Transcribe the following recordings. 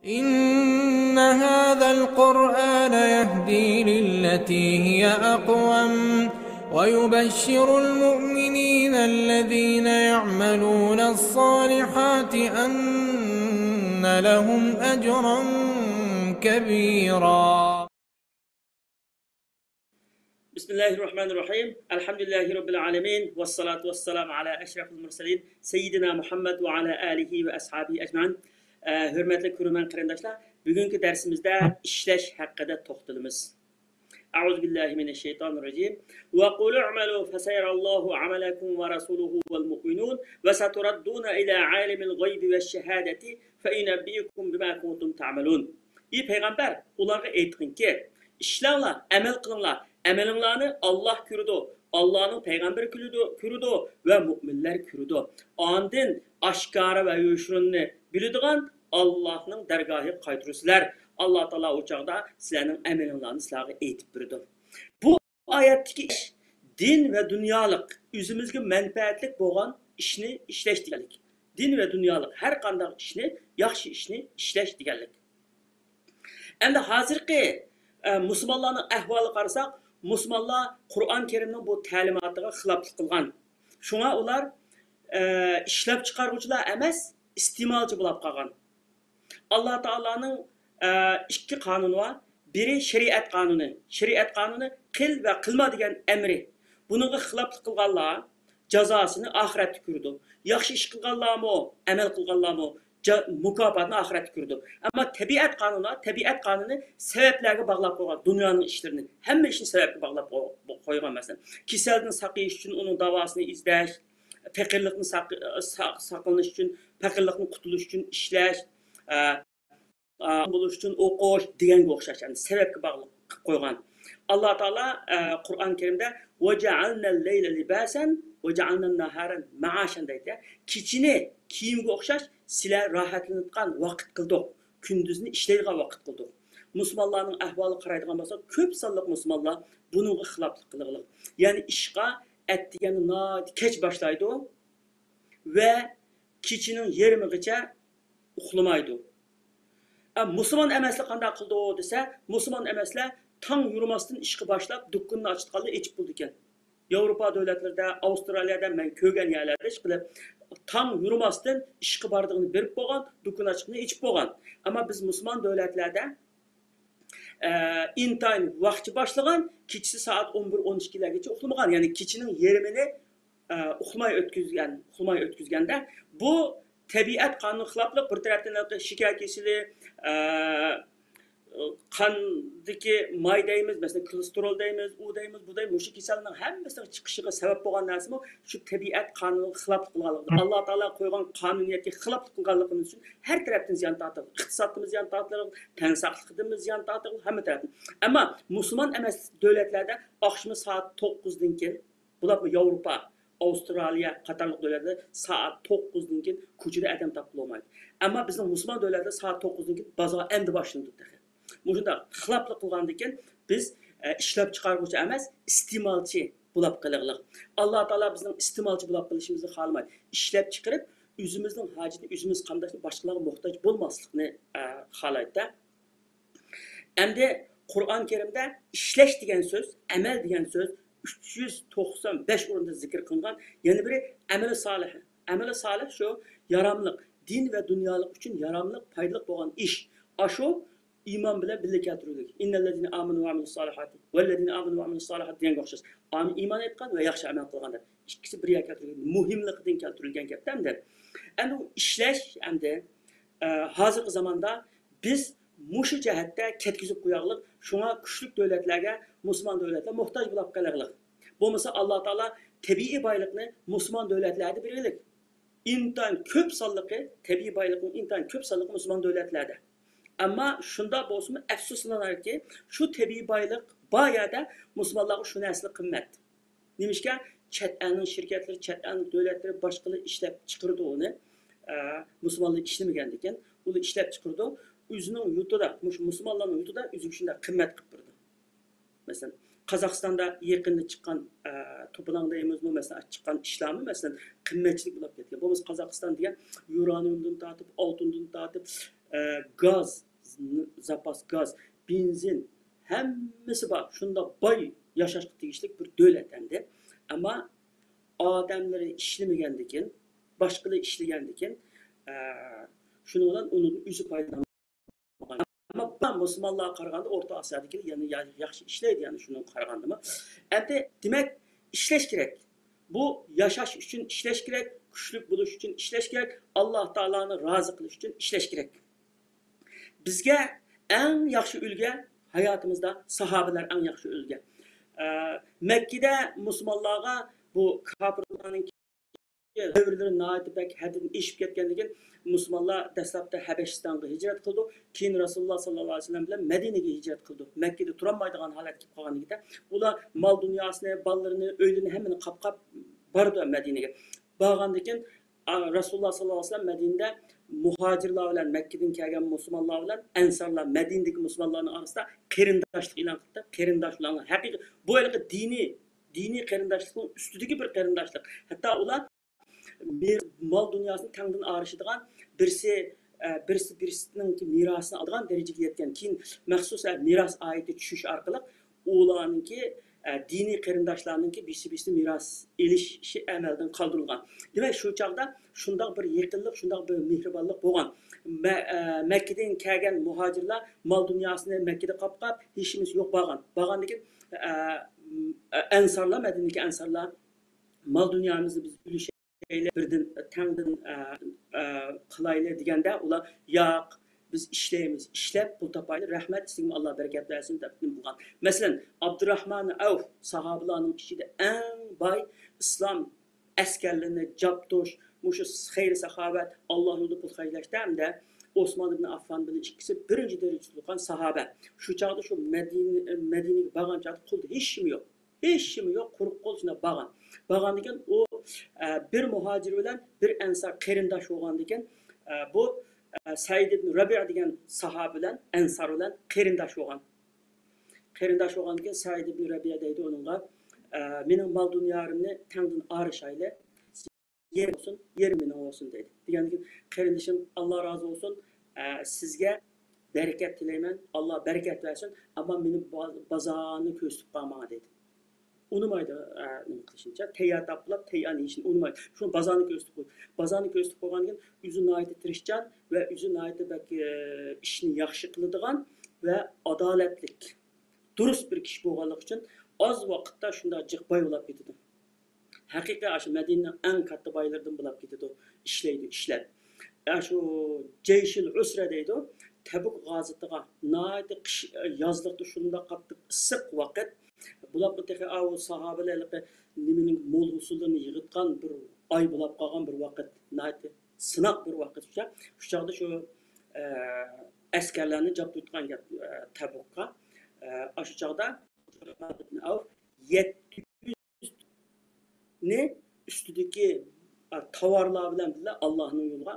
إن هذا القرآن يهدي للتي هي أقوم ويبشر المؤمنين الذين يعملون الصالحات أن لهم أجرا كبيرا. بسم الله الرحمن الرحيم. الحمد لله رب العالمين والصلاة والسلام على أشرف المرسلين سيدنا محمد وعلى آله وأصحابه أجمعين. Hürmetli көрермен qarindoshlar, bugungi darsimizda ishlash haqida to'xtalamiz. A'udhu billahi minashshaytonirrojim. Va qul i'malu fasayarallohu amalakum va rasuluhu val mu'minun va saturadduna ila alimil g'aybi vash shahadati fa yunabbiukum bima kuntum ta'malun. Ey payg'ambar, ularga aytqinki, ishlanglar, amal qilinglar. Amalinglarni Alloh ko'radi, Allohning payg'ambari ko'radi va mu'minlar ko'radi. Ondan oshkora va yoshirinni biladigan Allah'ın dergahı qaytırırsızlar. Allah Teala uçağda sizlerin emelinlerini sizlerine eğitip berdi. Bu ayetteki iş din ve dünyalık üzümüzge menfaatlik boğan işini işleş digelik. Din ve dünyalık her qanday işini, yaxşı işini işleş digelik. Endi hazırki Müslümanların ahvalı qarasak, Müslümanlar Kur'an-ı Kerim'nin bu talimatıga xilaflık qilgan. Şuna ular işlep çıkargıcılar emas, istimalcı bulab qalgan. Allah Taala'nın iki kanunu var. Biri şeriat kanunu. Şeriat kanunu qil ve qilma degan emri. Bununla xilaflık qilganlar cazasını ahiretde ko'rdi. Yaxshi ish qilganlarmi, amal qilganlarmi mukofotni ahiretde ko'rdi. Ama tabiat kanunu sebeplerge bağlab qo'ygan dunyoning ishlarini. Hamma ishni sebepga bağlab qo'ygan masalan. Kasaldan saqlash uchun uning davosini izlash, fakirlikni saqlanish uchun, fakirlikni qutulish uchun ishlash, buluş uchun o'qish deganga o'xshash, yani sebepga bog'liq qo'ygan. Alloh taolo Qur'on Karimda "Va ja'alnal layla libasan va ja'alnan nahara ma'ashan" deydi. Kechini kiyimga o'xshash sizlar rohatlanadigan vaqt qildik, kunduzni ishlaydigan vaqt qildik. Musulmonlarning ahvoli qaraydigan bo'lsak, ko'p sonli musulmonlar buningga xiloflik qiladi. Ya'ni ishqa atdigani kech boshlaydi ve kechinin yarmigacha uxlamaydi. Müslüman emaslar qanday qildi desa, Müslüman emaslar tong yurmasdan ishga boshlab, dukkanni ochitqanda ichib bo'ldi ekan. Yevropa davlatlarida, Avstraliyada men ko'rgan yerlarda ish qilib, tong yurmasdan ishga bordig'ini berib qo'ygan, dukkan ochibni ichib qo'ygan. Ammo biz Müslüman davlatlarda intayin vaqti boshlagan, kechasi soat 11-12 largacha uxlamagan, ya'ni kechining yarmini uxlamay o'tkazganda bu tabiat qonuni xiloflik. Bir tarafdan shikar kesili, qandagi may deymiz, masalan kolesterol deymiz, u deymiz, bu deymiz, mush kasallarning hammasining chiqishiga sabab bo'lgan narsami shu tabiat qonuniga xiloflik qilganligi. Alloh taolo qo'ygan qonuniyatga xiloflik qilganligimiz uchun har tarafdan ziyon tortildi. Iqtisodimiz ziyon tortildi, tan saqligimiz ziyon tortildi, hamma tarafdan. Ammo musulmon emas davlatlarda oqshom soat 9dan keyin, bular Yevropa, Avustraliya qatorliq davlatlarda soat 9dan keyin ko'chada odam topilmaydi. Ammo bizning musulmon davlatlarda soat 9dan keyin bozor endi boshlandi. Bunda xiloflik qilgandan keyin biz ishlab chiqaruvchi emas, iste'molchi bo'lib qolamiz. Alloh taolo bizning iste'molchi bo'lib qolishimizni xohlamaydi. Ishlab chiqarib, o'zimizning hojatini o'zimiz qamdashni boshqalarga muhtoj bo'lmaslikni xohlaydi. Endi Qur'on Karimda ishlash degan so'z, amal degan so'z 395 o'rinda zikr qilingan. Yana biri amali solih. Amali solih shu yaramliq, din va dunyolik uchun yaramliq, foydali bo'lgan ish. Ashu iman bilan birga keltirilgan. Innallazina amanu va amilus solihati vallazina amanu va amilus solihati degan o'xshash. Iymon etgan va yaxshi amal qilganlar. Ikkisi birga keltirilgan. Muhimligidan keltirilgan gapda. Endi ishlash endi hozirgi zamonda biz mushu jihatda ketkizib qo'yaylik. Shunga kuchli davlatlarga, musulmon davlatlar muhtoj bo'lib qolaylik. Bo'lmasa Alloh taolo tabiiy boylikni musulmon davlatlarda beraylik. İntan ko'p sonliqi, tabiiy boylikning intan ko'p sonliqi musulmon davlatlarda. Ammo shunda bo'lsa, afsuslanarki, shu tabiiy boylik boyada musulmonlarga shu narsa qimmat. Nimishga chet elning shirkatlari, chet elning davlatlari boshqalar ishlab chiqirdi uni. Musulmonlar ishlamagan ekan, ular ishlab chiqirdi. O'zining yurtida, musulmonlarning yurtida o'ziga shunday qimmat qilib berdi. Masalan, Qozog'istonda yaqinda chiqqan to'polon deymizmi, masalan, chiqqan ishlarmi, masalan, qimmatchilik bo'lib ketgan. Bo'lmasa Qozog'iston degan uraniumdan tortib, oltindan tortib, gaz, zapas gaz, benzin hammasi bor. Shunda boy yashashga tegishli bir davlat endi. Ama odamlari ishlamagandan keyin, boshqalar ishlagandan keyin shuning bilan uning o'zi foydalangan. Ama ben Müslümanlığa qaraganda Orta Asiyodagi yani yaxshi ishlaydi, yani shunga qaragandimi. Endi demak, ishlash kerak. Bu yashash uchun ishlash kerak, kuchli bo'lish uchun ishlash kerak, Alloh taoloni rozi qilish uchun ishlash kerak. Bizga eng yaxshi ulgu hayotimizda sahobalar eng yaxshi ulgu. Mekkada musulmonlarga bu kofirlarning devrleri naitibek hadin işip ketkenlikin Müslümanlar dastlabda Habeşistan'a hicret kıldı. Keyin Rasulullah sallallahu aleyhi ve sellem bilen Medine'ye hicret kıldı. Mekke'de turanmaydigan halat gibi kalganlıkta. Ular mal dünyasını, ballarını, öylünü hemen kap bardı Medine'ye. Bağandıkken Rasulullah sallallahu aleyhi ve sellem Medine'de muhacirler bilen, Mekke'den kelgen Müslümanlar bilen, Ensarlar, Medine'deki Müslümanların arasında kerindaşlık ilan kıldı. Kerindaşlık. Hakiki bu öyle dini kerindaşlığın üstündeki bir kerindaşlık. Hatta ular bir mal dünyasını tangdan arışıdığan birisinin mirasını aldığan dereceye yetken keyin maxsus miras ayeti düşüş arkalı ularınki dini qarindoshlarninki birisi miras elişi amaldan qoldirilgan. Demak, shu chaqda shundoq bir yaqinlik, shundoq bir mehribonlik bo'lgan. Makkadan kelgan muhojirlar mal dunyosini Makkada qopqab, hechimiz yo'q bo'lgan. Bo'lgandan keyin ansarlar, Madinadagi ansarlar mal dunyomizni biz ulush birden tangdan qilayli deganda ular yo'q, biz ishlaymiz, ishlab pul topaylik, rahmat, sizga Alloh barakat bersin deb bo'lgan. Masalan, Abdurrahman Avf sahobalarning ichida eng boy islom askarlarini jabtosh, mushu xayr sahobat Alloh yo'lida pul xayrlashda hamda Osman ibn Affan bilan ikkisi birinchi darajada turgan sahoba. Shu chaqda shu Madinaga borgan chaqda qulda hech kim yo'q. Hech kim yo'q, quruq qo'l shuna borgan. Borgandan keyin u bir muhacir bilan bir ansar qarindosh bo'lgandan keyin bu Said ibn Rabi'a degan sahoba bilan ansar bilan qarindosh bo'lgan. Qarindosh bo'lgandan keyin Said ibn Rabi'a deydi uningga, mening mol dunyorimni tangdan arishayli, yer olsun, yer mening olsun deydi. Degandan keyin qarindoshim Alloh rozi bo'lsin, sizga barakat tilayman, Alloh barakat bersin, ammo meni bozorni ko'rsatib qo'yma dedi. Unumaydı nima qilishincha, tayyor taplab, tayyor yeyishni unumaydi. Shuni bozorni ko'rsatib qo'ydi. Bozorni ko'rsatib qo'ygandan keyin o'zini aytib tirishchan va o'zini aytib ishni yaxshi qiladigan va adolatlik, durust bir kishi bo'lganligi uchun oz vaqtda shunday jiq boy bo'lib ketdi. Haqiqatan shu Madinaning eng katta boylaridan bo'lib ketdi. Ishlaydi, ishlab. Shu Jayshul Usra deydi. Tabuk g'azitiga naydi qish yozlikda shunday qattiq issiq vaqt bulab o'tgan o sahobalarga nimaning mo'l usulini yig'itgan bir oy bulab qolgan bir vaqt, naydi sinoq bir vaqt shu chaqda shu askarlarni jab tutgan Tabukka shu chaqda 700 ne üstüdeki tovarlar bilan birga Allohning yo'liga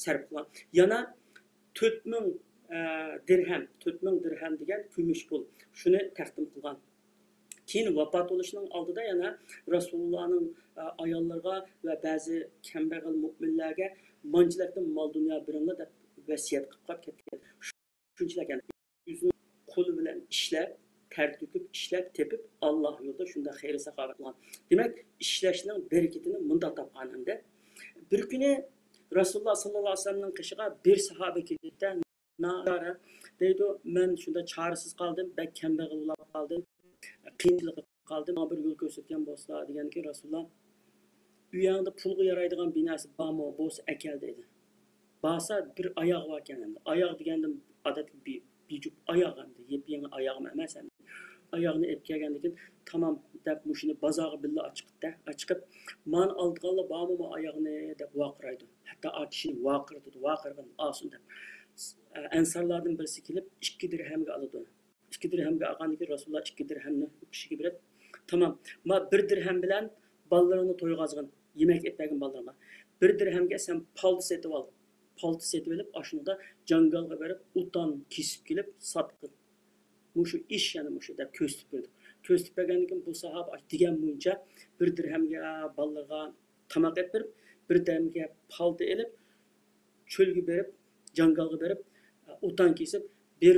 sarf qilgan. Yana 4000 dirham degan kumush pul. Shuni taqdim qilgan. Keyin vafot bo'lishining oldida yana Rasulullohning ayollarga va ba'zi kambag'al mu'minlarga manchilardan mol dunyo beringlar deb vasiyat qilib ketgan. Shunchalar ekan. O'zini qo'li bilan ishlab, ter to'kib, ishlab, tepib Alloh yo'lida shunda xayr saxovat qilgan. Demak, ishlashning barakatini bunda topgananda bir kuni Rasululloh sallallohu alayhi vasallamning qishiga bir sahoba keldi. Nara deydi, men shunda chorasiz qoldim, bak kambag'al bo'lib qoldim, qiyinchilikda qoldim, bir yo'l ko'rsatgan bo'lsa deganki Rasululloh u yerda pulga yaraydigan binosi bormi, bo'lsa akal dedi. Borsa bir oyoq bor ekan endi. Oyoq degandim odatda bijup oyoq endi, yep-yangi oyog'im emas endi. Oyoqni olib kelgandan keyin tamom deb mushuni bozorga billa chiqib, "Man oldiganlar bormi oyoqni?" deb vaqiraydi. Hatto akishini vaqirgan olsin deb. Ensarlardan birisi kelib 2 dirhamga oladi. 2 dirhamga olgandan keyin Rasululloh 2 dirhamni u kishiga berib, "Tamam, ma 1 dirham bilan bolalarni to'yg'azgin, yemak etagin bolalarga. 1 dirhamga sen palto setib ol. Palto setib olib, ashunda jangalga berib, utan kesib kelib sotqin. Mushu ish yana mushu deb ko'rsatib berdi. Ko'rsatib bergandan keyin bu sahoba degan bo'yicha 1 dirhamga bolalarga tamoq berib, 1 dirhamga palto olib, cho'lga berib jangalga berip utan kesip bir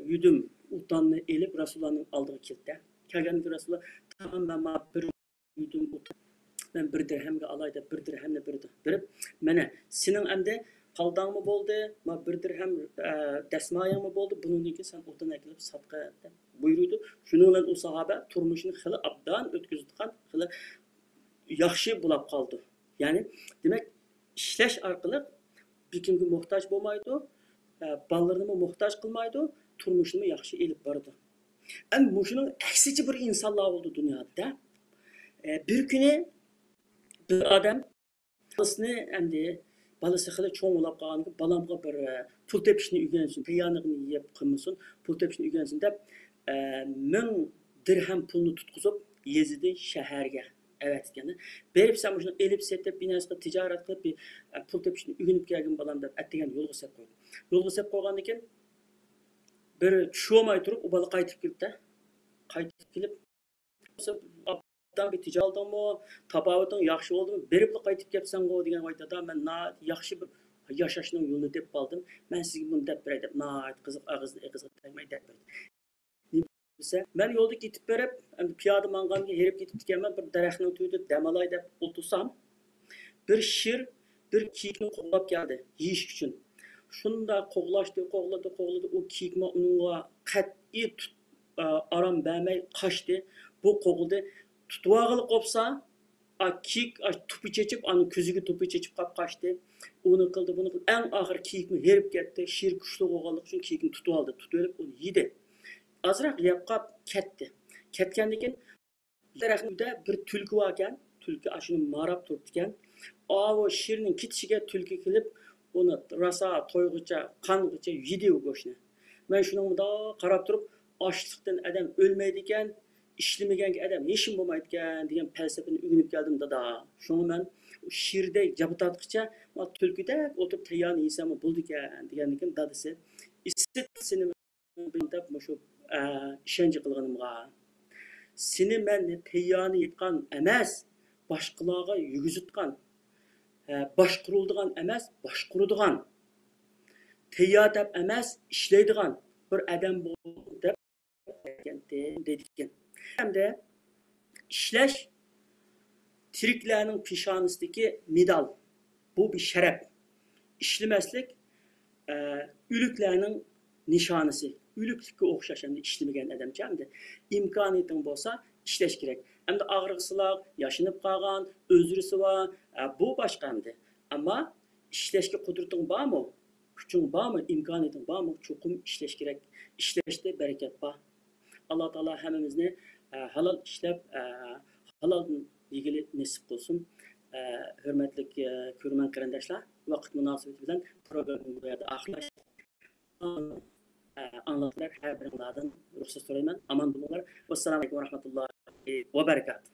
yudum utanni elip Rasulullah'ın aldığı kilde. Kelgen Rasulullah tamam ben bir yudum utan ben bir dirhemge alay dep bir dirhemle berip mene senin emde kaldan mı boldu ma bir dirhem desmayan mı boldu bunun ki sen utan ekilip satqa dep buyuruydu. Şunu bilen o sahabe turmuşunu hılı abdan ötküzütkan hılı yaxşı bulap kaldı. Yani demek işleş arkalık bir kimge muhtaç bolmaydı, ballarını muhtaç kılmaydı, turmuşunu yaxşı elip bardı. En muşunun eksici bir insanlar oldu dünyada. Bir güne bir adam balasını endi balası hılı çoğun olap kalgan ki balamga bir pul tepişini ügensin, kıyanıgını yiyip kılmasın, pul tepişini ügensin dep 1000 dirhem pulunu tutkuzup Yezidi şehirge. Evet yani. Berip sen şunu elip setep binasına ticaret kılıp bir pul tepişini ügünüp gelgen balam dep ettigen yolga sep koydu. Yolga sep koygan eken bir tuşamay turup o balı qaytıp kelip de qaytıp kelip abdan bir ticaret aldın mı, tabavatın yaxşı oldu mu, berip qaytıp kelipsen go degen ayda men na yaxşı bir yaşaşının yolunu dep baldım. Men sizge bunu dep beray dep na kızık ağızlı kızık tegmey dep berdim. Ben yolda gitip berip, piyadı manğanga herip gitip dikenmen bir daraxtning tüyüdü demalay dep o'tirsam, bir şir bir kiyikni qo'g'lab keldi yeyish uchun. Shunda qo'g'lashdi, o kiyik uningga qat'iy aram bermay qochdi. Bu qo'g'ildi. Tutuvag'ili qopsa, kiyik tupi chechib, ani ko'ziga tupi chechib qolib qochdi. Uni qildi, buni qildi. Eng oxir kiyikni herib ketdi. Şir kuchli qo'g'anlik uchun kiyikni tutib oldi. Tutib olib uni yedi. Azraq yeb qolib ketdi. Ketgandan keyin daraxtda bir tulki bor ekan. Tulki ashuni marab turibdi ekan. O şirning ketishiga tulki kelib, uni rosa to'yg'icha, qang'icha yedi u go'shtni. Men shuni bunda qarab turib, ochliqdan adam o'lmaydi ekan, ishlamaganga adam hechim bo'lmaydi ekan degan falsafani o'rganib keldim dada. Shuni men shirda jabutatqicha, tulkida o'tirib tayyorni yesam bo'ldi ekan degandan keyin dadasi seni deb shu ishonchi qilganimga seni men tayyorni yetgan emas, boshqalarga yuguzitgan, boshquruldigan emas, boshquradigan, tayyor deb emas, ishlaydigan bir adam bo'ldi deb degan. Hamda ishlash tiriklarning peshonisidagi medal. Bu bir sharaf. İşlemaslik o'liklarning nishonasi. O'liklikka o'xshash hamda ishlamagan odamcha hamda imkoniyating bo'lsa ishlash kerak. Hamda og'riqsizlar, yashinib qolgan, o'zrisi bor, bu boshqa hamda. Ammo ishlashga qudrating bormi? Kuching bormi? Imkoniyating bormi? Cho'qim ishlash kerak. Ishlashda barakat bor. Allah Taala hammamizni halol ishlab, halol yegili nasib qilsin. Hürmetli ko'rman qarindoshlar, vaqt munosabati bilan programmani bu yerda oxirlash. Anlatlar her birimlardan ruhsat so'rayman. Aman bo'linglar. Assalomu alaykum va rahmatullohi va barakatuh.